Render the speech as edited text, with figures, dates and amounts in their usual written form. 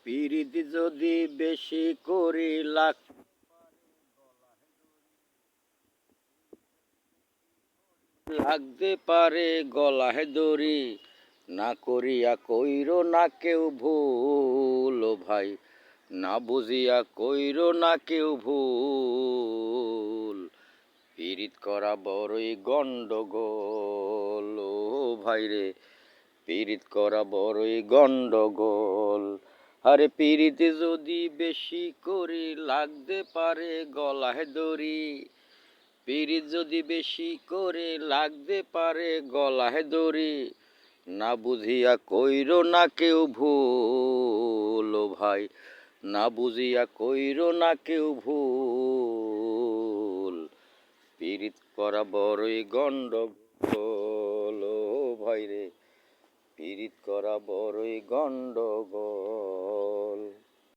পীড়িত যদি বেশি করি লাগতে পারে গলায় দড়ি, না করিয়া কইরো না কেউ ভুল ও ভাই, না বুঝিয়া কইরো না কেউ ভুল। পীড়িত করা বড়ই গন্ডগোল ও ভাই রে, পীড়িত করা বড়ই গন্ডগোল। আরে পীড়িত যদি বেশি করি লাগতে পারে গলায় দড়ি, পীড়িত যদি বেশি করে লাগতে পারে গলায় দড়ি, না বুঝিয়া কইরো না কেউ ভুল ও ভাই, না বুঝিয়া কইরো না কেউ ভুল। পীড়িত করা বড়ই গন্ডগোল ও ভাই রে, পীড়িত করা বড়ই গন্ডগোল।